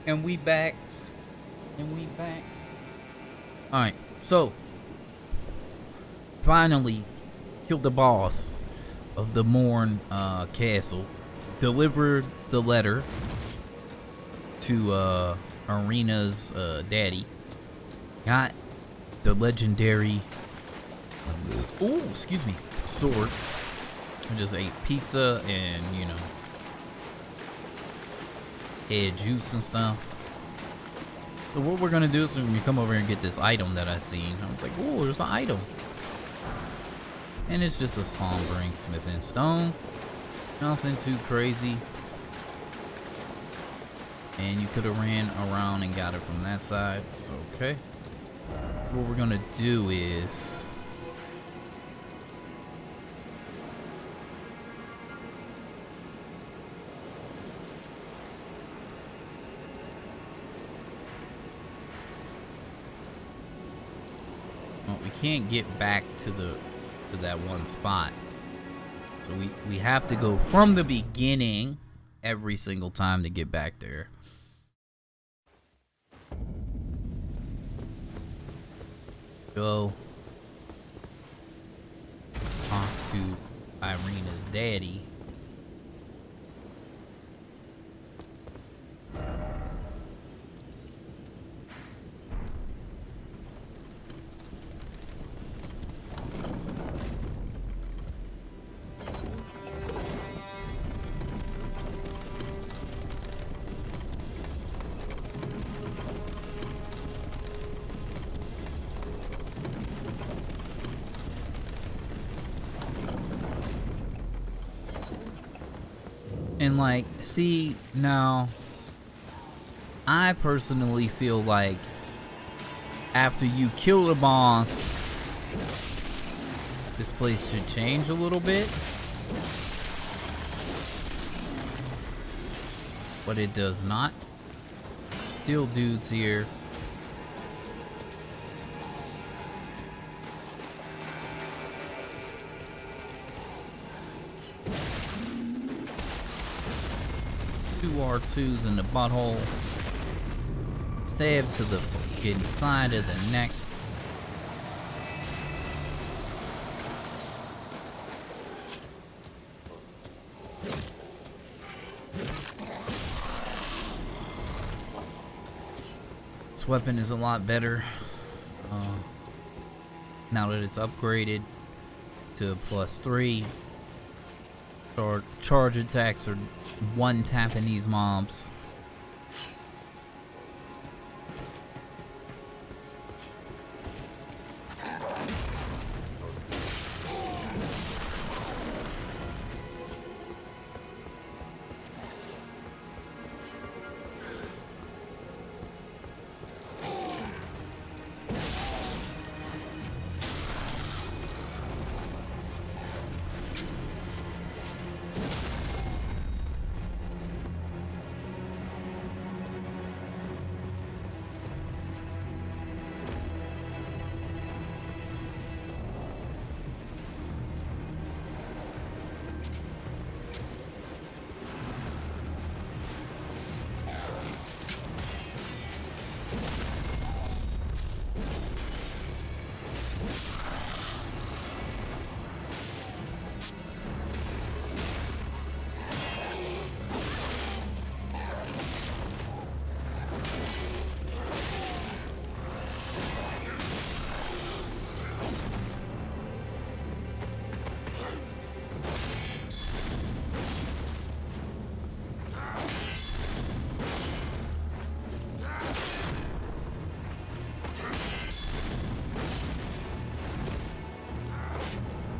And we back. And we back. Alright, so finally killed the boss of the Morn castle. Delivered the letter to Arena's daddy. Got the legendary excuse me, sword. I just ate pizza and, you know, had juice and stuff. So what we're gonna do is when we come over here and get this item that I seen, I was like, oh, there's an item. And it's just a sombering smith and stone. Nothing too crazy. And you could have ran around and got it from that side. So, okay. What we're gonna do is... well, we can't get back to that one spot. So we have to go from the beginning every single time to get back there. Go talk to Irina's daddy. And like, see, now, I personally feel like after you kill the boss, this place should change a little bit. But it does not. Still dudes here. Two R2s in the butthole. Stab to the fucking side of the neck. This weapon is a lot better now that it's upgraded to +3. Charge attacks are one tapping these mobs.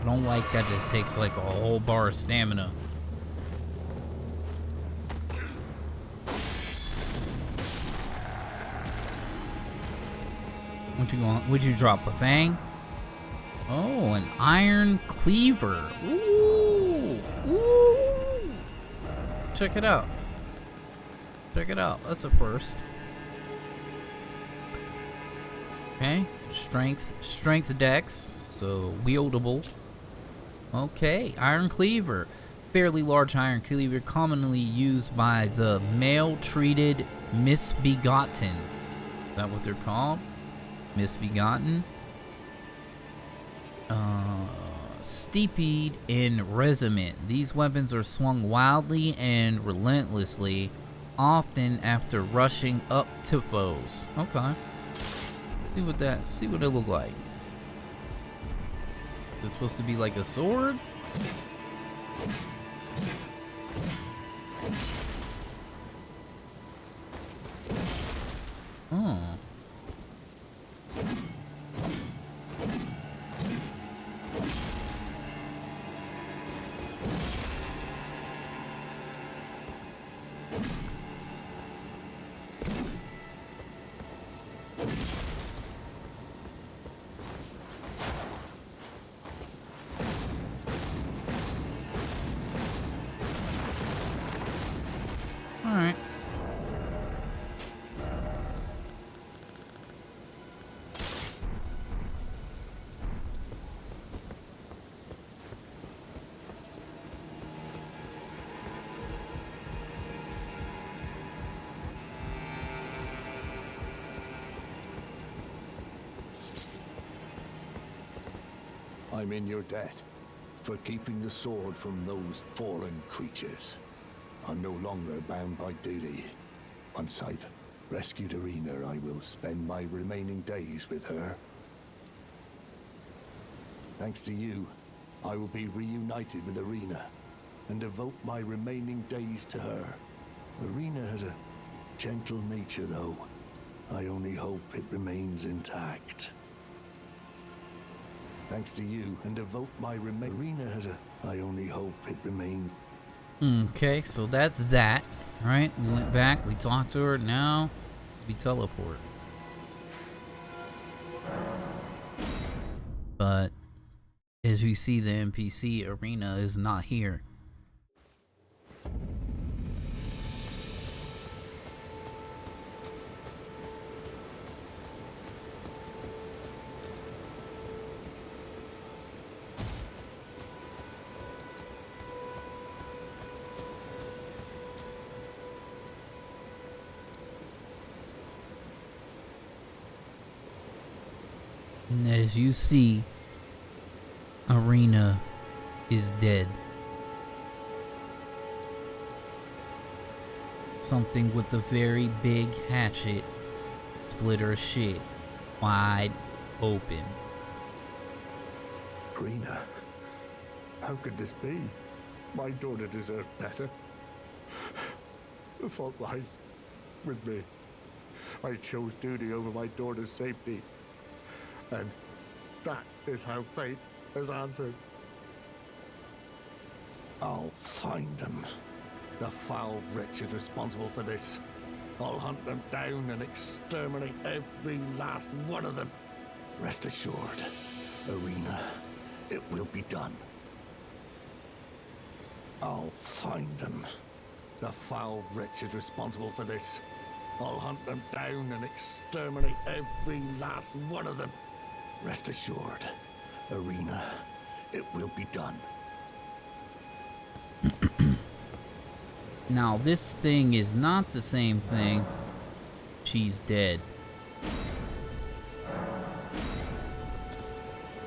I don't like that it takes like a whole bar of stamina. What you want? Would you drop a fang? Oh, an iron cleaver. Ooh, ooh. Check it out. Check it out. That's a first. Okay, strength dex, so wieldable. Okay, iron cleaver, fairly large iron cleaver commonly used by the male-treated misbegotten. Is that what they're called? Misbegotten? Steeped in resiment. These weapons are swung wildly and relentlessly, often after rushing up to foes. Okay. See what it look like. Is it supposed to be like a sword? Oh. All right. I'm in your debt for keeping the sword from those fallen creatures. I'm no longer bound by duty. Once I've rescued Irina, I will spend my remaining days with her. Thanks to you, I will be reunited with Irina and devote my remaining days to her. Irina has a gentle nature, though. I only hope it remains intact. Thanks to you, and devote my Irina has a... I only hope it remains... Okay, so that's that, right? We went back, we talked to her, now we teleport. But as you see, the NPC Irina is not here. And as you see, Irina is dead. Something with a very big hatchet split her shit wide open. Irina, how could this be? My daughter deserved better. The fault lies with me. I chose duty over my daughter's safety. And that is how fate has answered. I'll find them. The foul wretches responsible for this. I'll hunt them down and exterminate every last one of them. Rest assured, Irina, it will be done. I'll find them. The foul wretches responsible for this. I'll hunt them down and exterminate every last one of them. Rest assured, Irina, it will be done. Now, this thing is not the same thing. She's dead.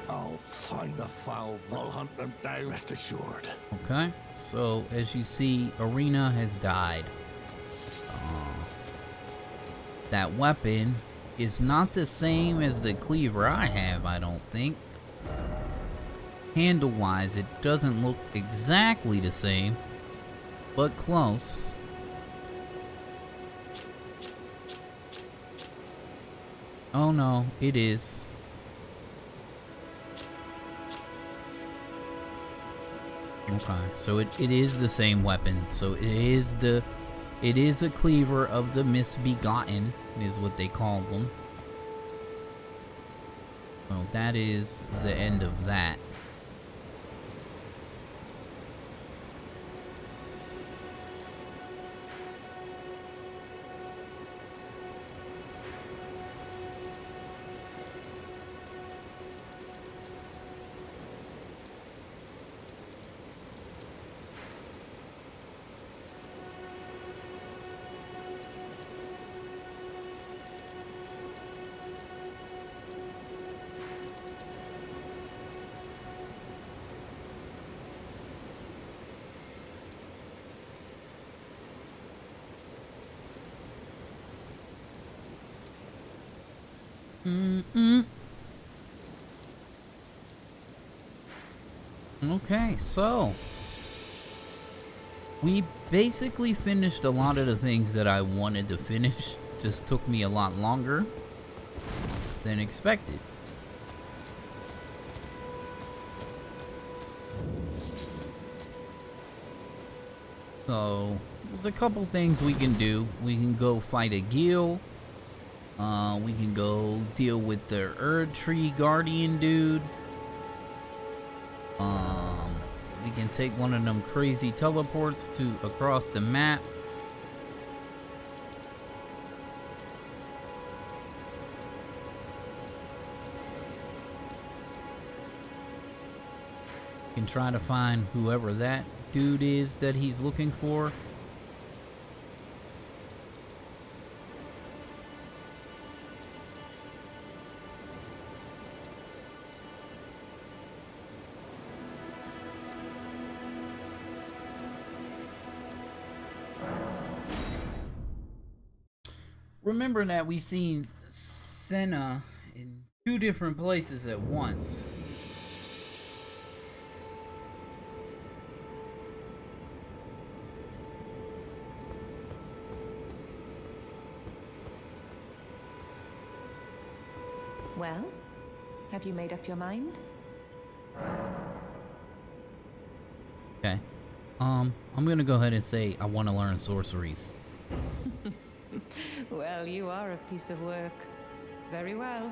I'll find the foul. I'll hunt them down. Rest assured. Okay, so as you see, Irina has died. That weapon is not the same as the cleaver I have, I don't think. Handle-wise, it doesn't look exactly the same, but close. Oh no, it is. Okay, so it is the same weapon. So it is a cleaver of the misbegotten, is what they call them. Well, that is the end of that. Mm-mm. Okay, so we basically finished a lot of the things that I wanted to finish. Just took me a lot longer than expected. So there's a couple things we can do. We can go fight a Gil. We can go deal with the Erd Tree Guardian dude. We can take one of them crazy teleports to across the map. Can try to find whoever that dude is that he's looking for. Remember that we seen Senna in 2 different places at once. Well, have you made up your mind? Okay. I'm gonna go ahead and say I want to learn sorceries. Well, you are a piece of work. Very well.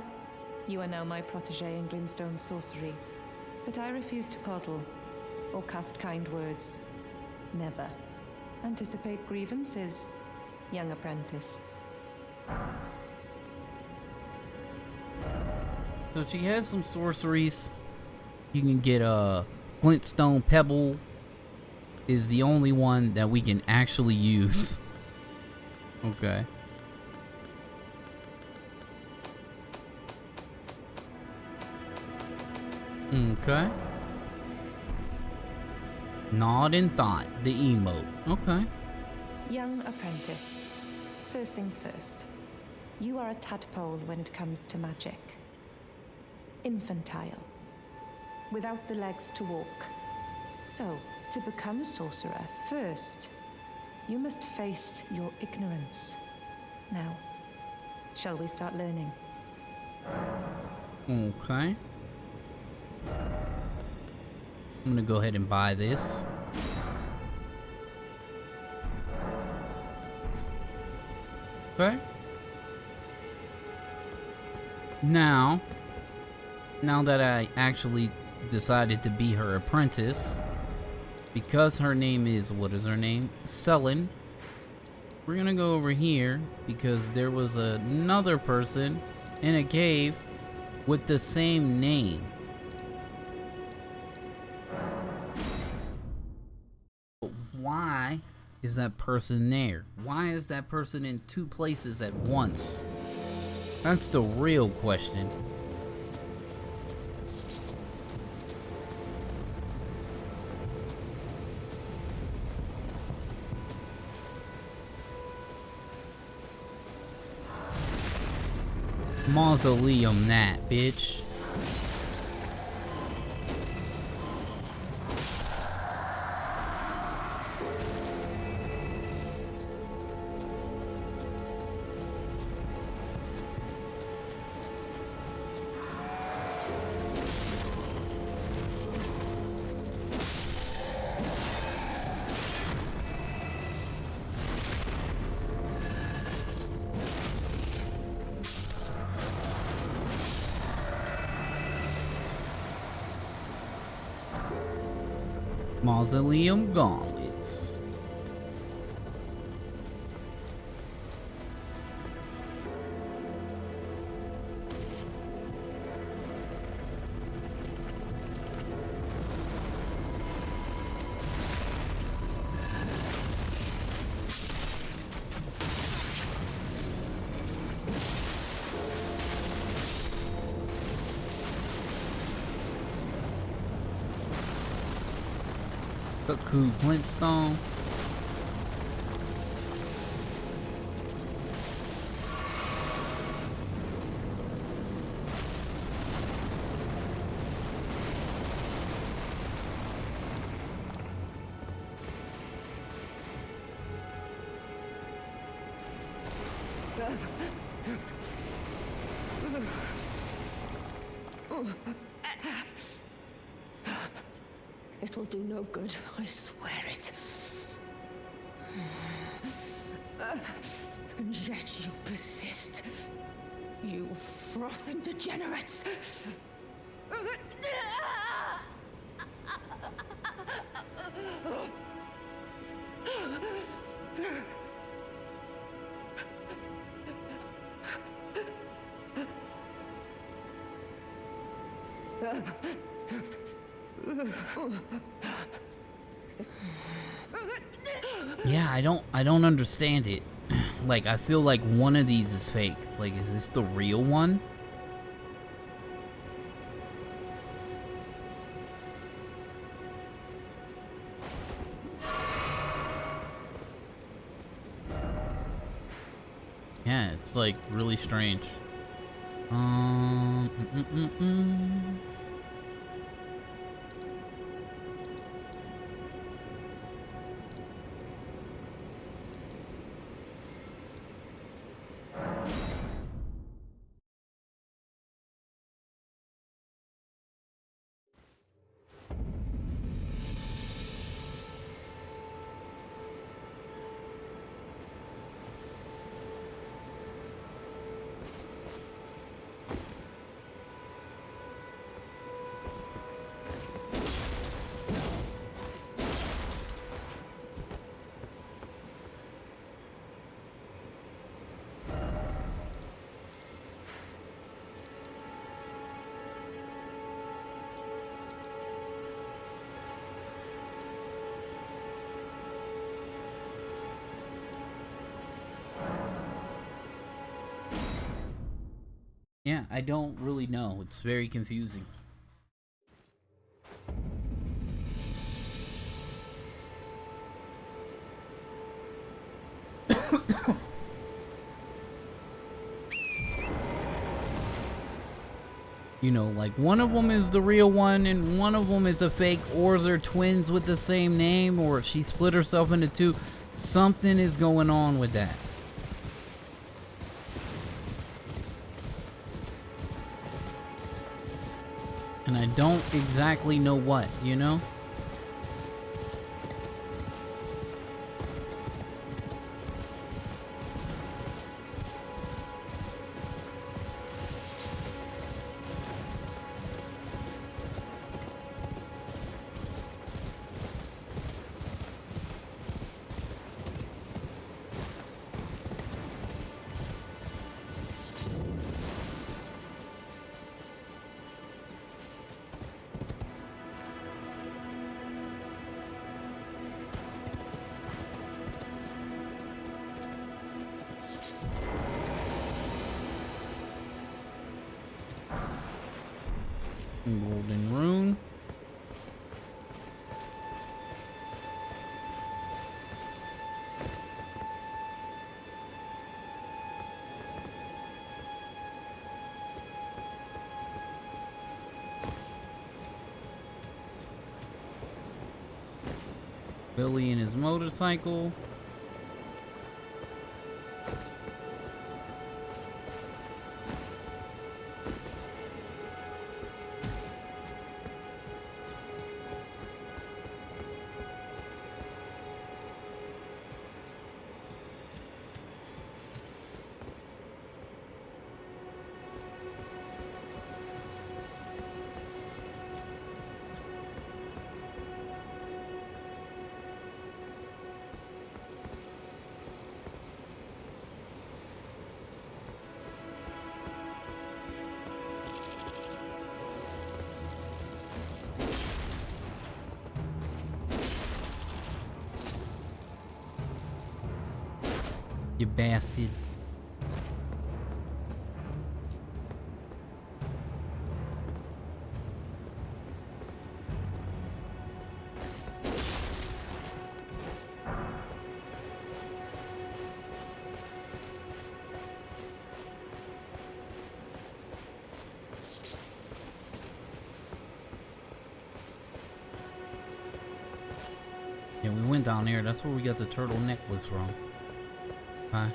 You are now my protege in Glintstone sorcery. But I refuse to coddle or cast kind words. Never. Anticipate grievances, young apprentice. So she has some sorceries. You can get a Glintstone Pebble is the only one that we can actually use. Okay. Okay. Nod in thought, the emote. Okay. Young apprentice. First things first. You are a tadpole when it comes to magic. Infantile. Without the legs to walk. So, to become a sorcerer, first, you must face your ignorance. Now, shall we start learning? Okay. I'm gonna go ahead and buy this. Okay. Now that I actually decided to be her apprentice, because her name is, what is her name? Selin. We're gonna go over here because there was another person in a cave with the same name. But why is that person there? Why is that person in 2 places at once? That's the real question. Mausoleum that, bitch. Mausoleum gauntlets. Cuckoo Glintstone. It will do no good, I swear it. And yet you persist. You frothing degenerates. Yeah, I don't understand it. Like, I feel like one of these is fake. Like, is this the real one? Yeah, it's like really strange. Yeah, I don't really know. It's very confusing. You know, like one of them is the real one and one of them is a fake, or they're twins with the same name, or she split herself into two. Something is going on with that. And I don't exactly know what, you know? Golden rune. Billy and his motorcycle. You bastard. Yeah, we went down here. That's where we got the turtle necklace from. Huh?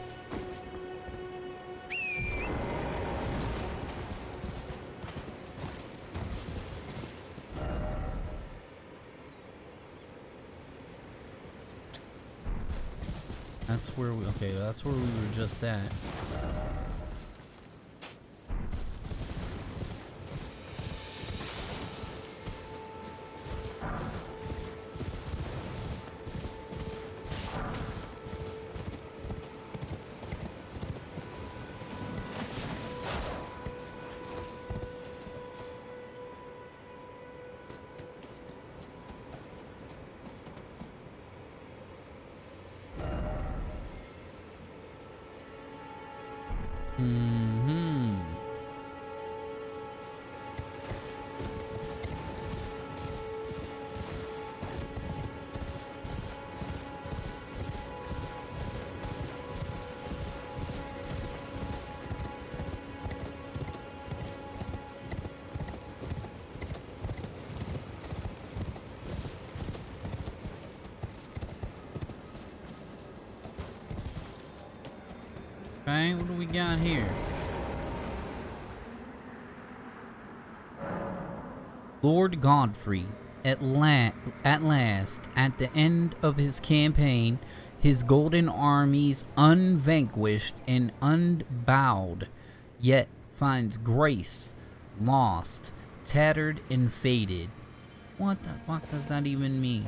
That's where we, okay, that's where we were just at. Mm-hmm. Okay, what do we got here? Lord Godfrey, at last, at the end of his campaign, his golden armies unvanquished and unbowed, yet finds grace lost, tattered and faded. What the fuck does that even mean?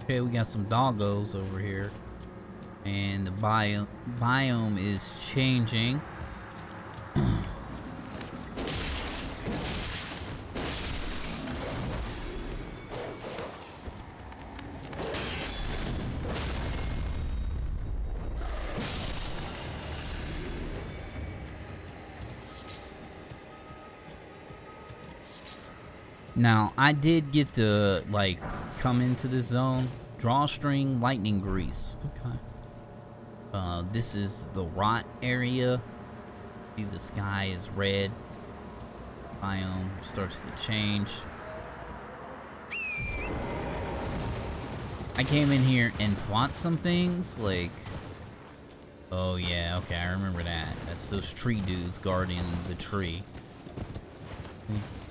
Okay, we got some doggos over here. And the biome is changing. Now, I did get to, like, come into this zone. Drawstring lightning grease. Okay. This is the rot area. See, the sky is red. Biome starts to change. I came in here and fought some things, like... Oh, yeah, okay, I remember that. That's those tree dudes guarding the tree.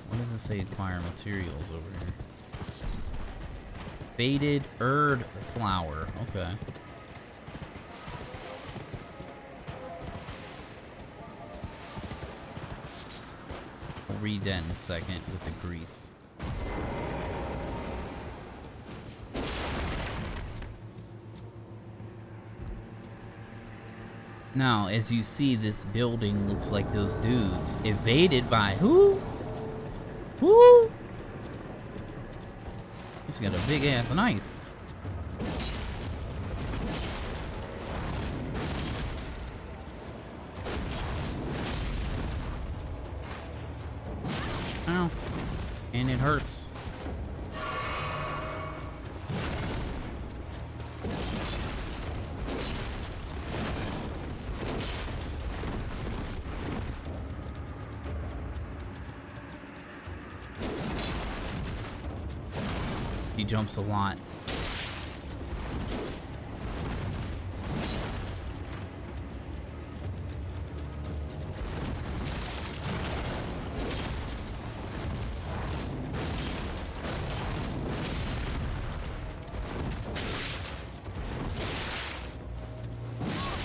What does it say? Acquire materials over here. Faded Erd flower. Okay. I'll read that in a second with the grease. Now, as you see, this building looks like those dudes. Evaded by who? Who? He's got a big ass knife. Ow. And it hurts. He jumps a lot.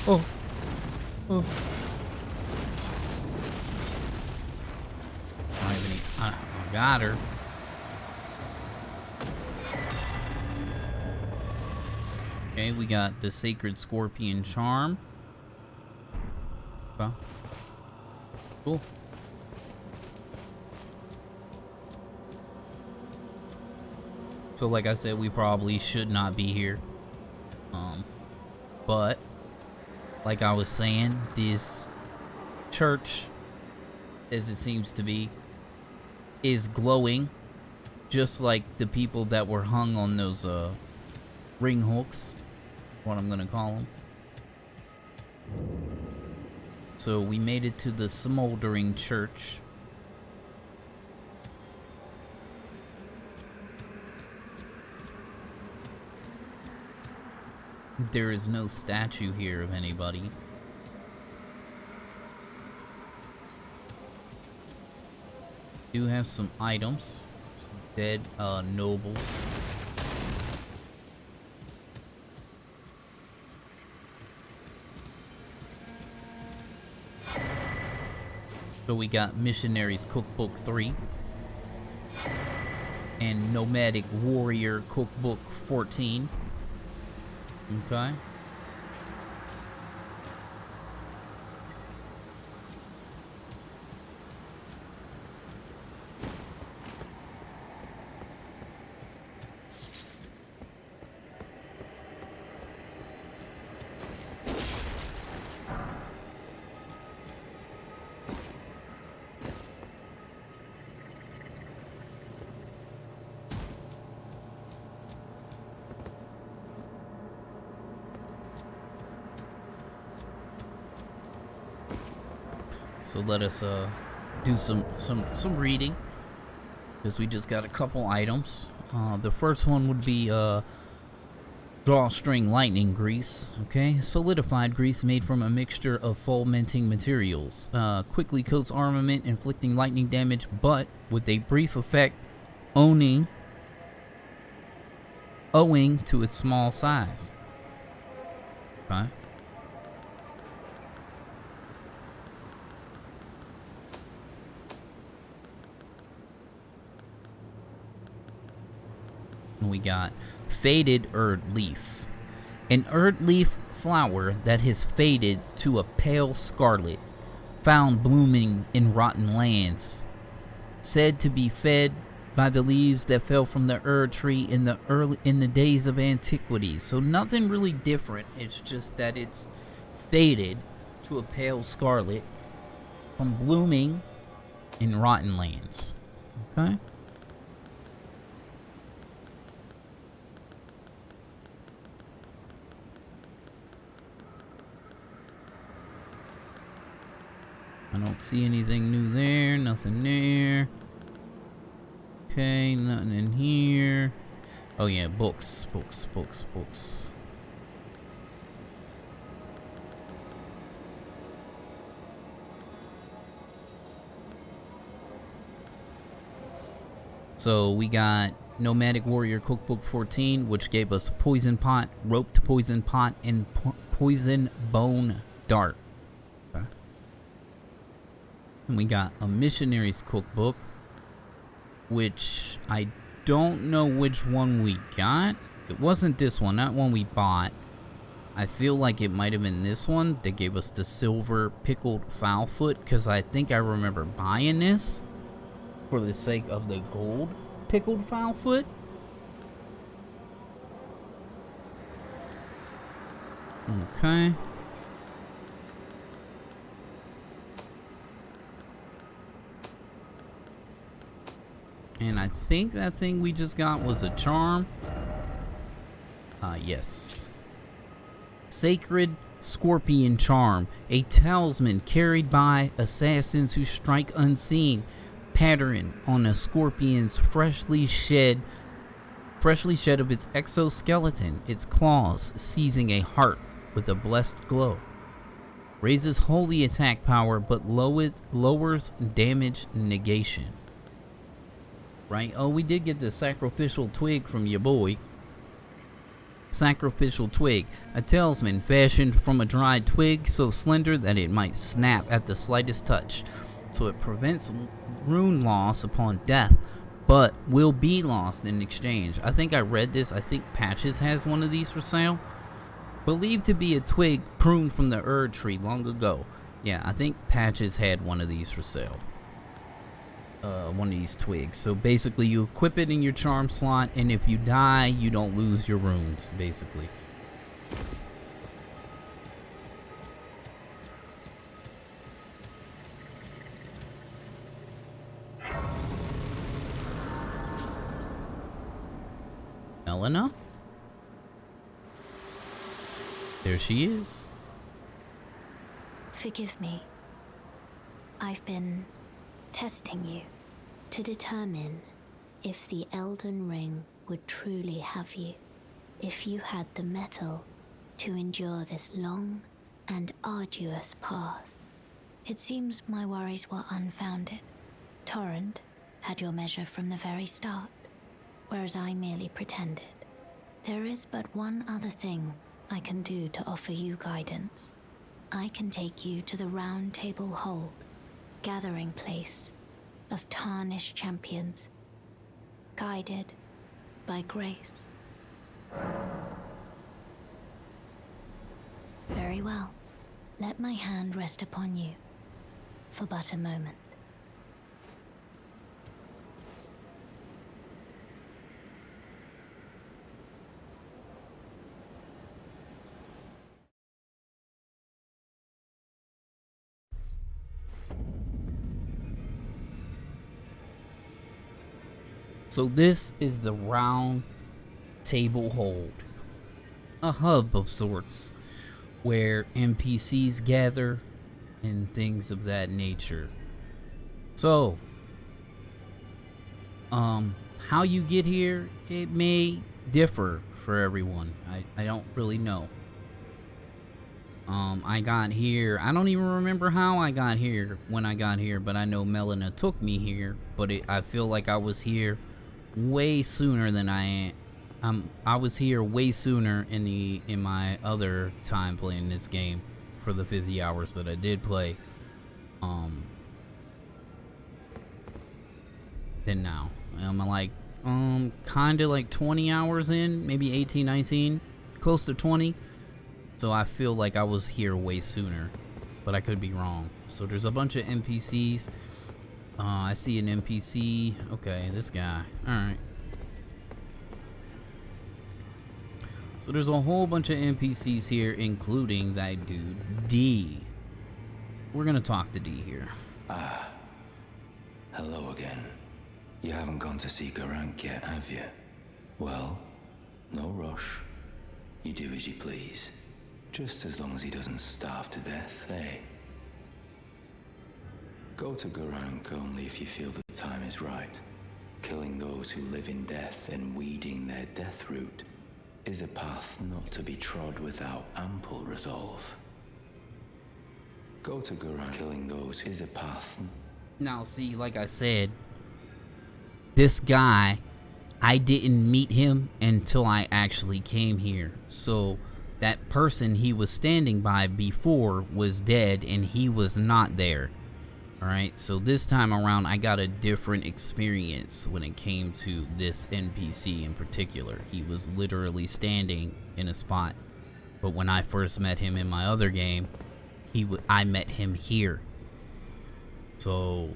Oh. Oh. I got her. Okay, we got the Sacred Scorpion Charm. Okay. Cool. So like I said, we probably should not be here. But like I was saying, this church, as it seems to be, is glowing, just like the people that were hung on those ring hooks, what I'm gonna call them. So we made it to the smoldering church. There is no statue here of anybody. Do have some items, some Dead nobles. So we got Missionaries Cookbook 3 and Nomadic Warrior Cookbook 14. Okay. So let us do some reading, because we just got a couple items. The first one would be drawstring lightning grease. Okay, solidified grease made from a mixture of fomenting materials. Quickly coats armament, inflicting lightning damage, but with a brief effect, owing to its small size. Okay. We got faded Erd leaf. An Erd leaf flower that has faded to a pale scarlet, found blooming in rotten lands, said to be fed by the leaves that fell from the Erd tree in the days of antiquity. So nothing really different. It's just that it's faded to a pale scarlet from blooming in rotten lands. Okay. I don't see anything new there, nothing there. Okay, nothing in here. Oh yeah, books. So we got Nomadic Warrior Cookbook 14, which gave us Poison Pot, Roped Poison Pot, and Poison Bone Dart. Okay. And we got a Missionaries Cookbook, which I don't know which one we got. It wasn't this one, that one we bought. I feel like it might have been this one. They gave us the silver pickled fowl foot, because I think I remember buying this for the sake of the gold pickled fowl foot. Okay. And I think that thing we just got was a charm. Yes. Sacred Scorpion Charm. A talisman carried by assassins who strike unseen. Pattern on a scorpion's freshly shed of its exoskeleton. Its claws seizing a heart with a blessed glow. Raises holy attack power, but lowers damage negation. Right? Oh, we did get the sacrificial twig from your boy. Sacrificial twig. A talisman fashioned from a dried twig so slender that it might snap at the slightest touch. So it prevents rune loss upon death, but will be lost in exchange. I think I read this. I think Patches has one of these for sale. Believed to be a twig pruned from the Erd tree long ago. Yeah, I think Patches had one of these for sale. One of these twigs. So basically you equip it in your charm slot, and if you die, you don't lose your runes, basically. Elena? There she is. Forgive me. I've been testing you to determine if the Elden Ring would truly have you, if you had the mettle to endure this long and arduous path. It seems my worries were unfounded. Torrent had your measure from the very start. whereas I merely pretended. There is but one other thing I can do to offer you guidance. I can take you to the Round Table Hold, gathering place of tarnished champions, guided by grace. Very well. Let my hand rest upon you for but a moment. So this is the Round Table Hold, a hub of sorts where NPCs gather and things of that nature. So, how you get here, it may differ for everyone. I don't really know. I got here, I don't even remember how I got here when I got here, but I know Melina took me here, but I feel like I was here way sooner than I was here way sooner in my other time playing this game for the 50 hours that I did play than now. I'm like kind of like 20 hours in, maybe 18, 19, close to 20. So I feel like I was here way sooner, but I could be wrong. So there's a bunch of NPCs. I see an NPC. Okay, this guy. Alright. So there's a whole bunch of NPCs here, including that dude, D. We're gonna talk to D here. Ah. Hello again. You haven't gone to see Garank yet, have you? Well, no rush. You do as you please. Just as long as he doesn't starve to death, eh? Go to Garank only if you feel the time is right. Killing those who live in death and weeding their death root is a path not to be trod without ample resolve. Go to Garank. Killing those is a path. Now, see, like I said, this guy, I didn't meet him until I actually came here. So that person he was standing by before was dead and he was not there. Alright, so this time around I got a different experience when it came to this NPC in particular. He was literally standing in a spot, but when I first met him in my other game, I met him here. So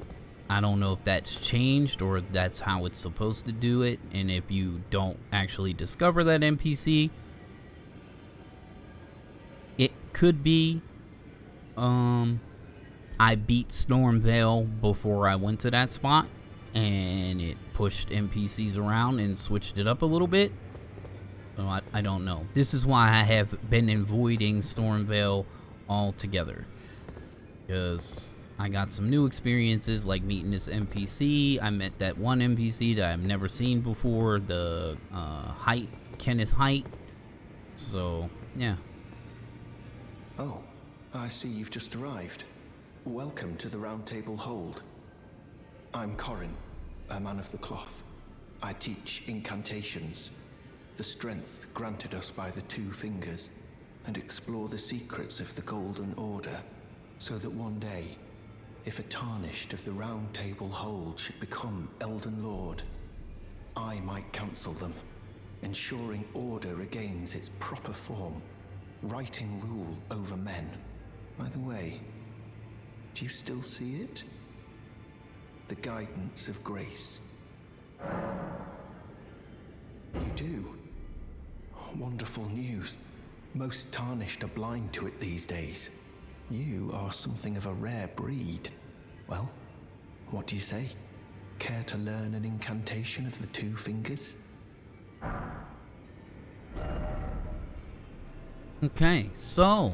I don't know if that's changed or if that's how it's supposed to do it, and if you don't actually discover that NPC, it could be I beat Stormvale before I went to that spot, and it pushed NPCs around and switched it up a little bit. So I don't know. This is why I have been avoiding Stormvale altogether, because I got some new experiences, like meeting this NPC. I met that one NPC that I've never seen before, the Kenneth Height. So yeah. Oh, I see you've just arrived. Welcome to the Round Table Hold. I'm Corin, a man of the cloth. I teach incantations, the strength granted us by the Two Fingers, and explore the secrets of the Golden Order, so that one day, if a tarnished of the Round Table Hold should become Elden Lord, I might counsel them, ensuring order regains its proper form, righting rule over men. By the way, do you still see it? The guidance of grace. You do? Wonderful news. Most tarnished are blind to it these days. You are something of a rare breed. Well, what do you say? Care to learn an incantation of the Two Fingers? Okay, so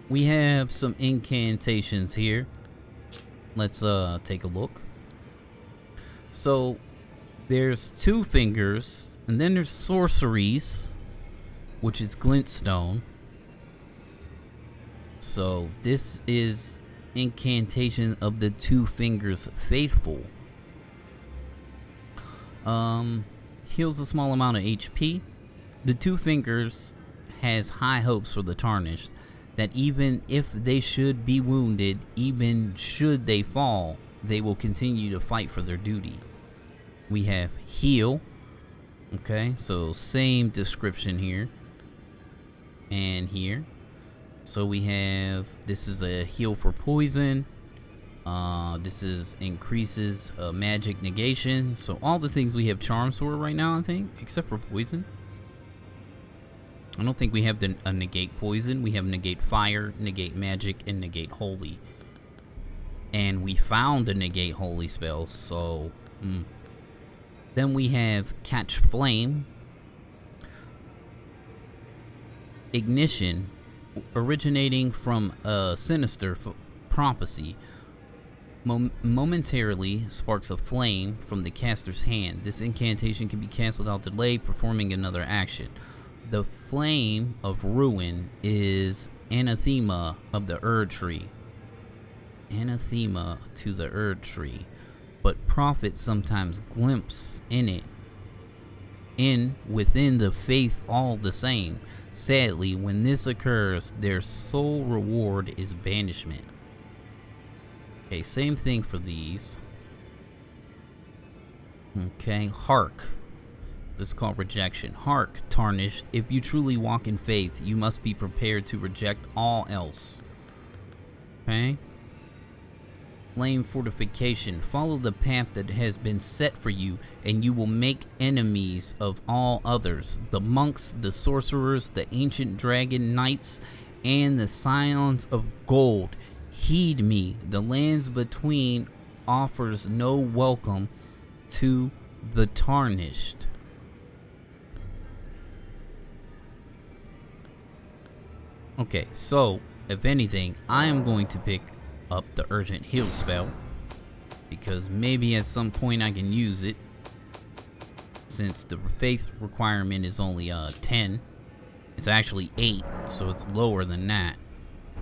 we have some incantations here. Let's take a look. So there's Two Fingers, and then there's sorceries, which is glintstone. So this is incantation of the Two Fingers faithful. Heals a small amount of HP. The Two Fingers has high hopes for the Tarnished, that even if they should be wounded, even should they fall, they will continue to fight for their duty. We have Heal. Okay, so same description here and here. So we have, this is a heal for poison. This is increases magic negation. So all the things we have charms for right now, I think, except for poison. I don't think we have a negate poison. We have negate fire, negate magic, and negate holy. And we found a negate holy spell, so Then we have catch flame. Ignition, originating from a sinister prophecy, momentarily sparks a flame from the caster's hand. This incantation can be cast without delay, performing another action. The flame of ruin is anathema of the Erd tree. Anathema to the Erd tree. But prophets sometimes glimpse in it. Within the faith all the same. Sadly, when this occurs, their sole reward is banishment. Okay, same thing for these. Okay, Hark. This is called rejection. Hark, Tarnished. If you truly walk in faith, you must be prepared to reject all else. Okay. Flame fortification. Follow the path that has been set for you, and you will make enemies of all others. The monks, the sorcerers, the ancient dragon knights, and the scions of gold. Heed me. The lands between offers no welcome to the Tarnished. Okay, so if anything, I am going to pick up the urgent heal spell, because maybe at some point I can use it, since the faith requirement is only 10. It's actually 8, so it's lower than that.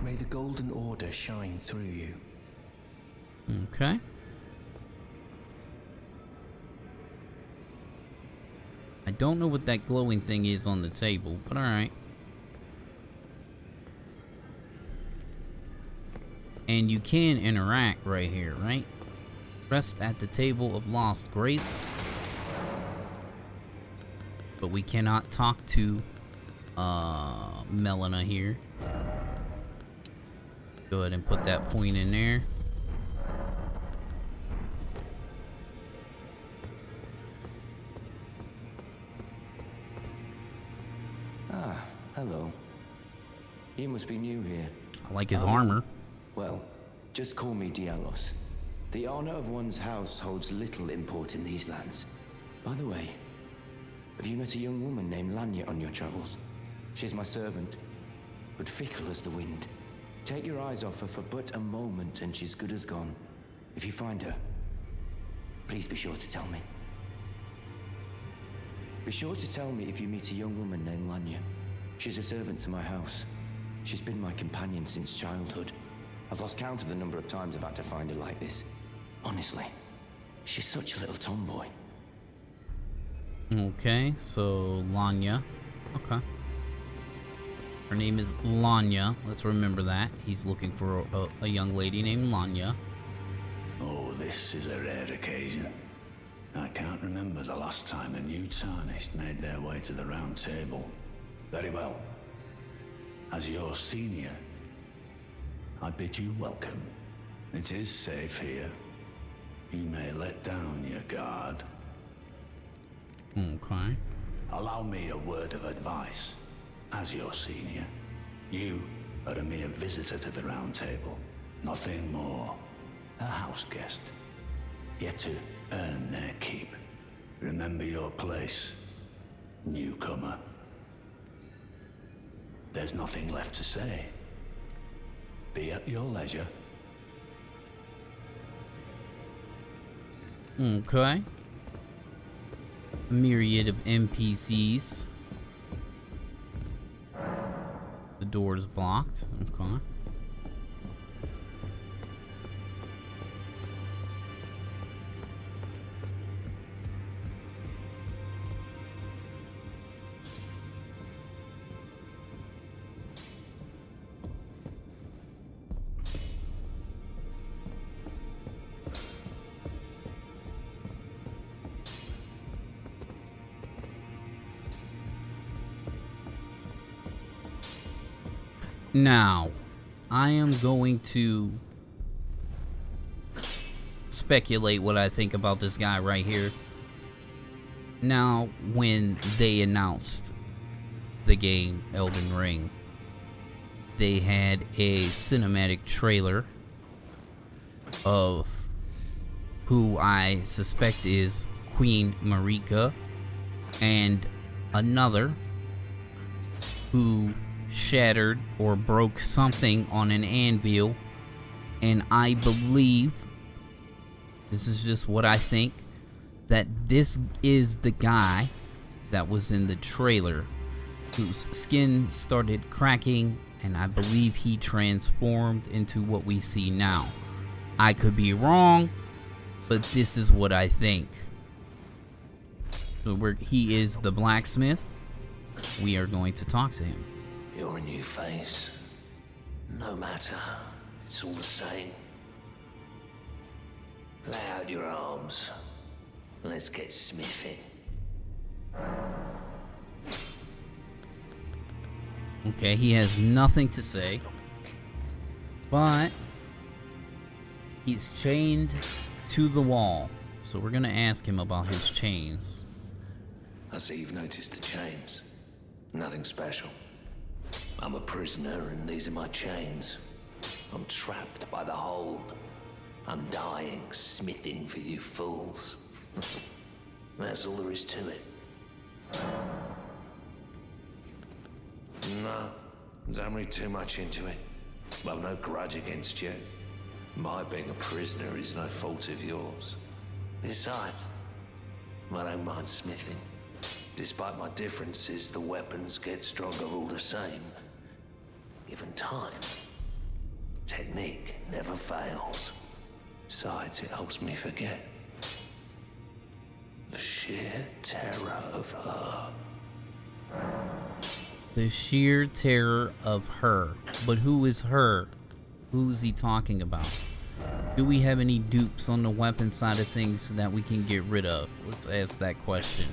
May the golden order shine through you. Okay. I don't know what that glowing thing is on the table, but alright. And you can interact right here, right? Rest at the table of lost grace. But we cannot talk to Melina here. Go ahead and put that point in there. Ah, hello. You must be new here. I like his armor. Well, just call me Dialos. The honor of one's house holds little import in these lands. By the way, have you met a young woman named Lanya on your travels? She's my servant, but fickle as the wind. Take your eyes off her for but a moment and she's good as gone. If you find her, please be sure to tell me. Be sure to tell me if you meet a young woman named Lanya. She's a servant to my house. She's been my companion since childhood. I've lost count of the number of times I've had to find her like this. Honestly, she's such a little tomboy. Okay, so Lanya. Okay. Her name is Lanya. Let's remember that. He's looking for a young lady named Lanya. Oh, this is a rare occasion. I can't remember the last time a new Tarnished made their way to the round table. Very well. As your senior, I bid you welcome. It is safe here. You may let down your guard. Okay. Allow me a word of advice. As your senior, you are a mere visitor to the round table. Nothing more. A house guest. Yet to earn their keep. Remember your place, newcomer. There's nothing left to say. Be at your leisure. Okay. Myriad of NPCs. The door is blocked. Okay. Now, I am going to speculate what I think about this guy right here. Now, when they announced the game Elden Ring, they had a cinematic trailer of who I suspect is Queen Marika and another who shattered or broke something on an anvil, and I believe, this is just what I think, that this is the guy that was in the trailer whose skin started cracking, and I believe he transformed into what we see now. I could be wrong, but this is what I think. So he is the blacksmith. We are going to talk to him. You're a new face. No matter, it's all the same. Lay out your arms. Let's get smithing. Okay, he has nothing to say, but he's chained to the wall. So we're gonna ask him about his chains. I see you've noticed the chains. Nothing special. I'm a prisoner and these are my chains. I'm trapped by the hold. I'm dying, smithing for you fools. That's all there is to it. No, don't read too much into it. I've no grudge against you. My being a prisoner is no fault of yours. Besides, I don't mind smithing. Despite my differences, the weapons get stronger all the same. Given time, technique never fails. Besides, it helps me forget the sheer terror of her. The sheer terror of her. But who is her? Who's he talking about? Do we have any dupes on the weapon side of things that we can get rid of? Let's ask that question.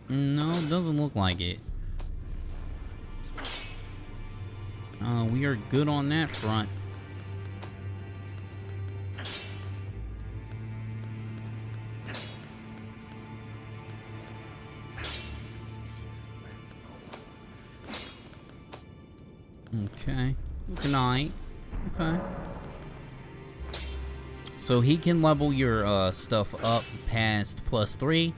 No, it doesn't look like it. We are good on that front. Okay. Good night. Okay. So he can level your stuff up past +3.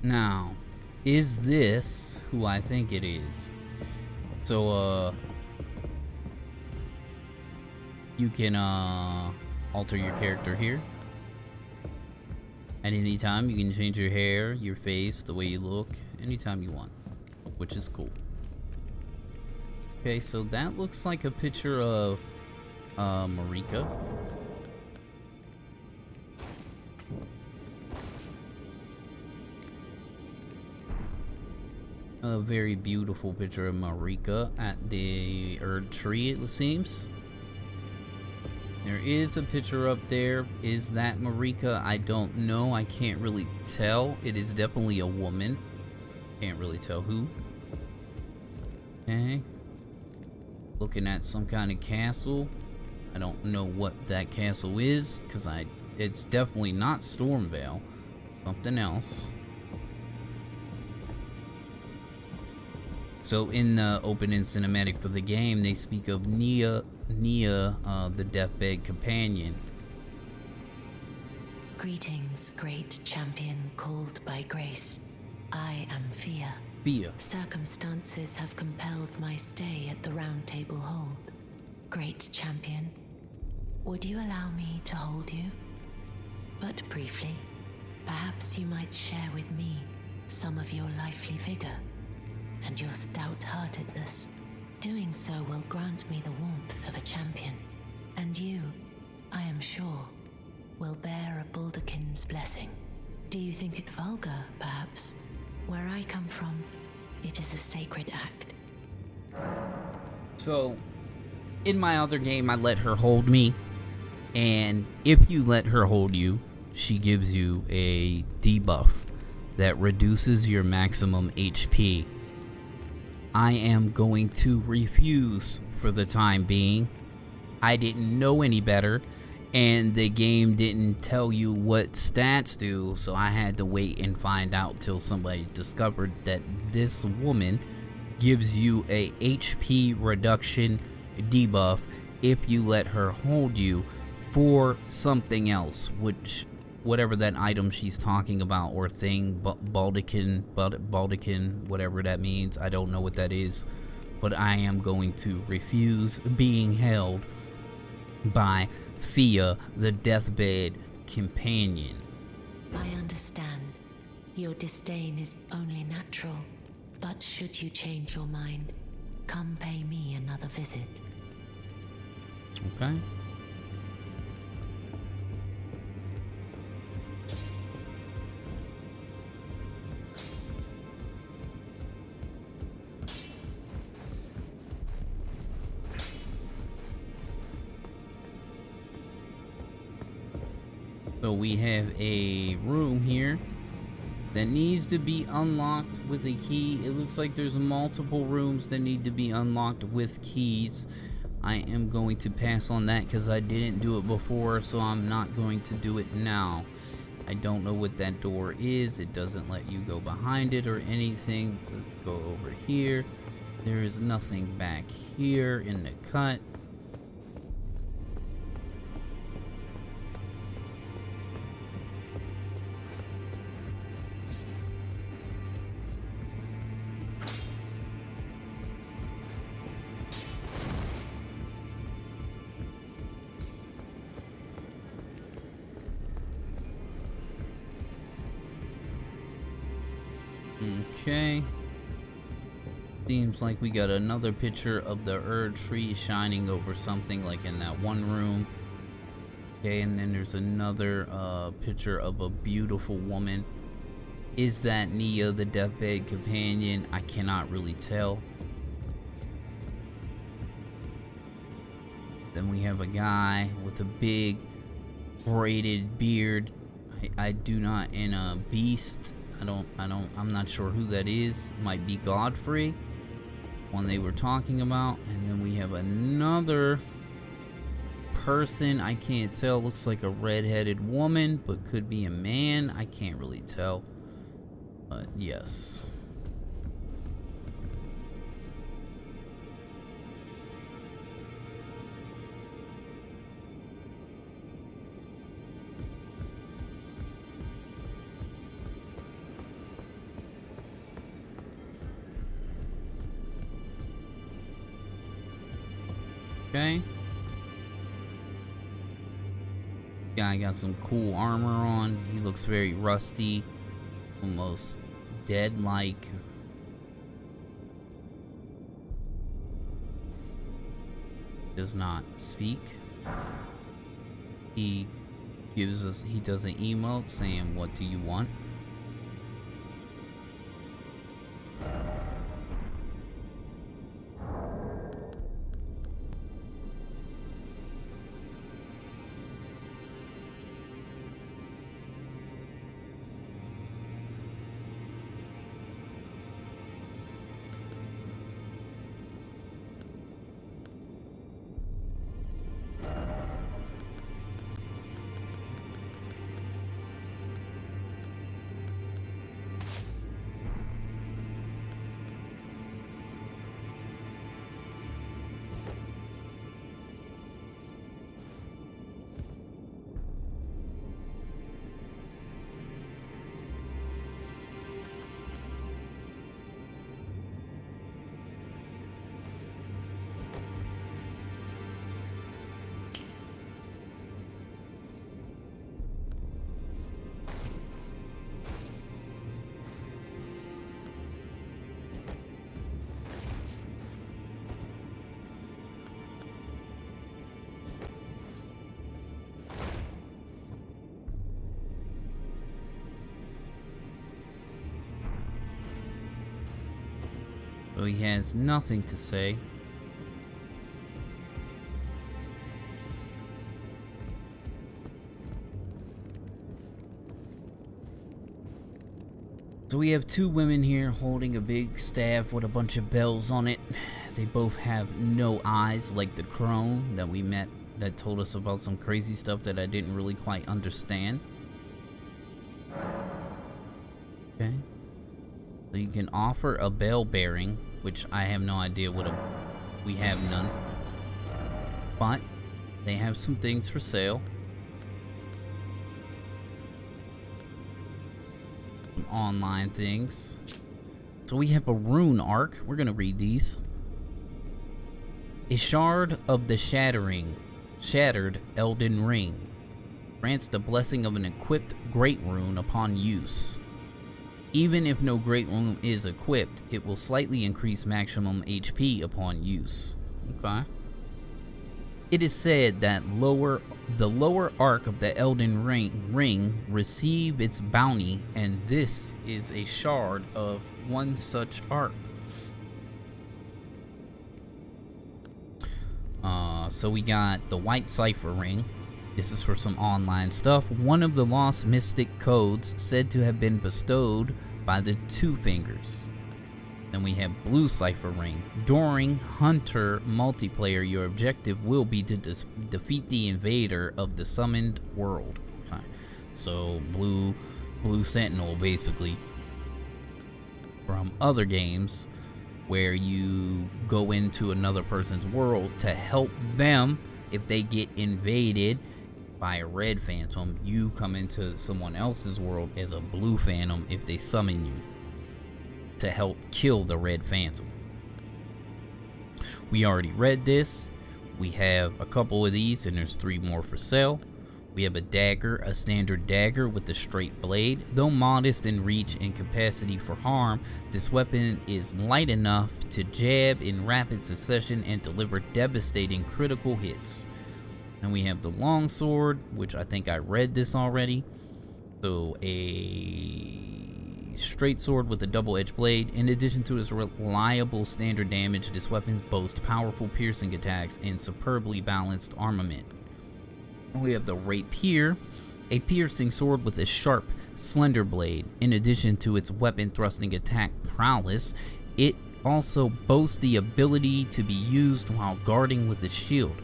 Now, is this who I think it is? So, you can, alter your character here. At any time, you can change your hair, your face, the way you look, anytime you want, which is cool. Okay, so that looks like a picture of, Marika. A very beautiful picture of Marika at the Erd tree, it seems. There is a picture up there. Is that Marika? I don't know. I can't really tell. It is definitely a woman. Can't really tell who. Okay. Looking at some kind of castle. I don't know what that castle is, because it's definitely not Stormvale. Something else. So in the opening cinematic for the game, they speak of Nia, the deathbed companion. Greetings, great champion called by grace. I am Fia. Fia. Circumstances have compelled my stay at the Round Table Hold. Great champion, would you allow me to hold you? But briefly, perhaps you might share with me some of your lively vigor and your stout-heartedness. doing so will grant me the warmth of a champion. And you, I am sure, will bear a Baldakin's blessing. Do you think it vulgar, perhaps? Where I come from, it is a sacred act. So, in my other game, I let her hold me. And if you let her hold you, she gives you a debuff that reduces your maximum HP. I am going to refuse for the time being. I didn't know any better, and the game didn't tell you what stats do, so I had to wait and find out till somebody discovered that this woman gives you a HP reduction debuff if you let her hold you for something else, which whatever that item she's talking about or thing, Baldakin, whatever that means, I don't know what that is, but I am going to refuse being held by Fia, the deathbed companion. I understand. Your disdain is only natural, but should you change your mind, come pay me another visit. Okay. So we have a room here that needs to be unlocked with a key. It looks like there's multiple rooms that need to be unlocked with keys. I am going to pass on that because I didn't do it before, so I'm not going to do it now. I don't know what that door is. It doesn't let you go behind it or anything. Let's go over here. There is nothing back here in the cut. Okay. Seems like we got another picture of the Erd tree shining over something like in that one room. Okay, and then there's another picture of a beautiful woman. Is that Nia, the deathbed companion? I cannot really tell. Then we have a guy with a big braided beard. I do not, in a beast. I'm not sure who that is. Might be Godfrey, one they were talking about. And then we have another person. I can't tell. Looks like a red-headed woman, but could be a man. I can't really tell. But yes. Okay. Guy got some cool armor on. He looks very rusty, almost dead-like. Does not speak. He does an emote saying, "What do you want?" So he has nothing to say. So we have two women here holding a big staff with a bunch of bells on it. They both have no eyes, like the crone that we met that told us about some crazy stuff that I didn't really quite understand. Okay. So you can offer a bell bearing, which I have no idea what we have none. But they have some things for sale. Some online things. So we have a rune arc. We're gonna read these. A shard of the shattered Elden ring grants the blessing of an equipped great rune upon use. Even if no great rune is equipped, it will slightly increase maximum HP upon use. Okay. It is said that the lower arc of the Elden ring receive its bounty, and this is a shard of one such arc. So we got the white cipher ring. This is for some online stuff. One of the lost mystic codes said to have been bestowed by the Two Fingers. Then we have blue cipher ring. During Hunter multiplayer, your objective will be to defeat the invader of the summoned world. Okay. So blue sentinel basically. From other games where you go into another person's world to help them if they get invaded by a red phantom. You come into someone else's world as a blue phantom if they summon you to help kill the red phantom. We already read this. We have a couple of these, and there's 3 more for sale. We have a dagger, a standard dagger with a straight blade. Though modest in reach and capacity for harm, this weapon is light enough to jab in rapid succession and deliver devastating critical hits. And we have the long sword, which I think I read this already. So a straight sword with a double-edged blade. In addition to its reliable standard damage, this weapon boasts powerful piercing attacks and superbly balanced armament. We have the rapier, a piercing sword with a sharp, slender blade. In addition to its weapon thrusting attack prowess, it also boasts the ability to be used while guarding with a shield.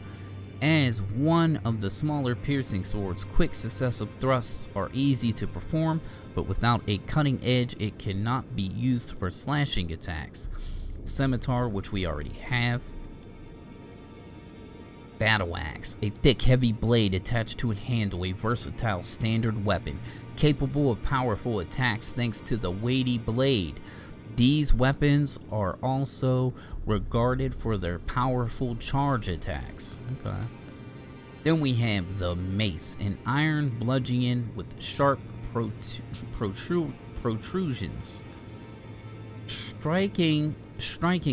As one of the smaller piercing swords, quick successive thrusts are easy to perform, but without a cutting edge, it cannot be used for slashing attacks. Scimitar, which we already have. Battle axe, a thick, heavy blade attached to a handle, a versatile standard weapon, capable of powerful attacks thanks to the weighty blade. These weapons are also regarded for their powerful charge attacks. Okay. Then we have the mace, an iron bludgeon with sharp protrusions. Striking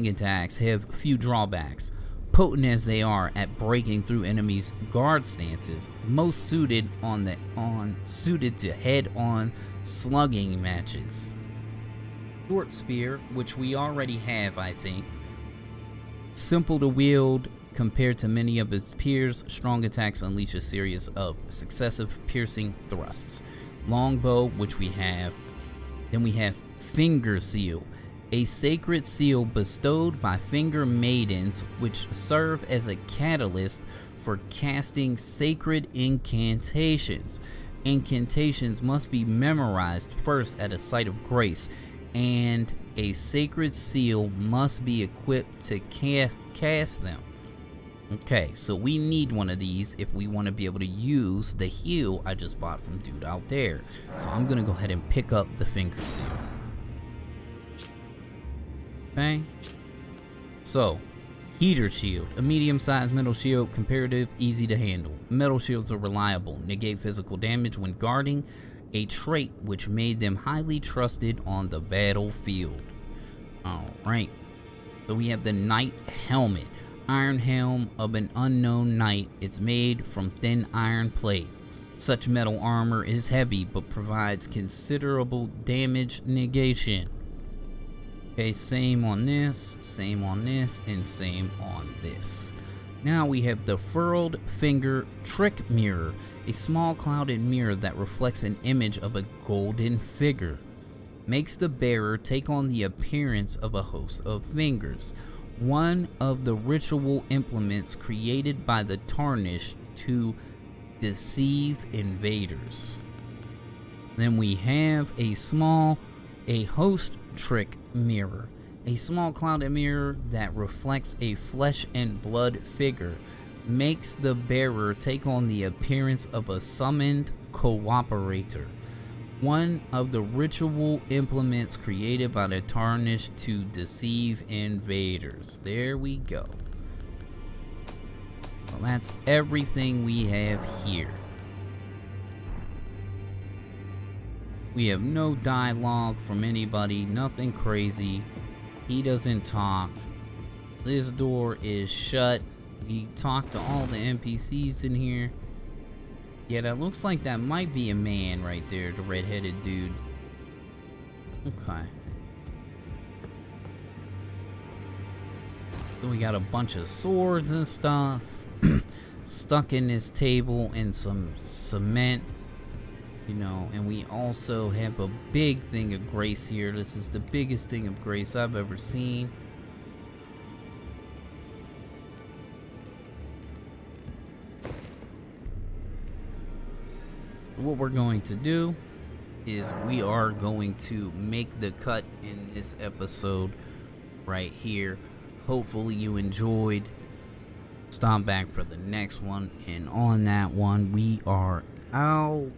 attacks have few drawbacks. Potent as they are at breaking through enemies' guard stances, most suited to head-on slugging matches. Short spear, which we already have, I think. Simple to wield compared to many of its peers. Strong attacks unleash a series of successive piercing thrusts. Longbow, which we have. Then we have finger seal, a sacred seal bestowed by finger maidens, which serve as a catalyst for casting sacred incantations. Incantations must be memorized first at a site of grace, and a sacred seal must be equipped to cast them. Okay, so we need one of these if we want to be able to use the heal I just bought from dude out there. So I'm gonna go ahead and pick up the finger seal. Okay, so heater shield, a medium-sized metal shield, comparative, easy to handle. Metal shields are reliable, negate physical damage when guarding, a trait which made them highly trusted on the battlefield. Alright, so we have the knight helmet, iron helm of an unknown knight. It's made from thin iron plate. Such metal armor is heavy but provides considerable damage negation. Okay, same on this, and same on this. Now we have the Furled Finger Trick Mirror, a small clouded mirror that reflects an image of a golden figure. Makes the bearer take on the appearance of a host of fingers, one of the ritual implements created by the Tarnished to deceive invaders. Then we have a host trick mirror, a small clouded mirror that reflects a flesh and blood figure, makes the bearer take on the appearance of a summoned cooperator, one of the ritual implements created by the Tarnished to deceive invaders. There we go. Well, that's everything we have here. We have no dialogue from anybody, nothing crazy. He doesn't talk. This door is shut. We talked to all the NPCs in here. Yeah, that looks like that might be a man right there, the red-headed dude. Okay. So we got a bunch of swords and stuff stuck in this table and some cement. You know, and we also have a big thing of grace here. This is the biggest thing of grace I've ever seen. What we're going to do is we are going to make the cut in this episode right here. Hopefully you enjoyed. Stop back for the next one, and on that one we are out.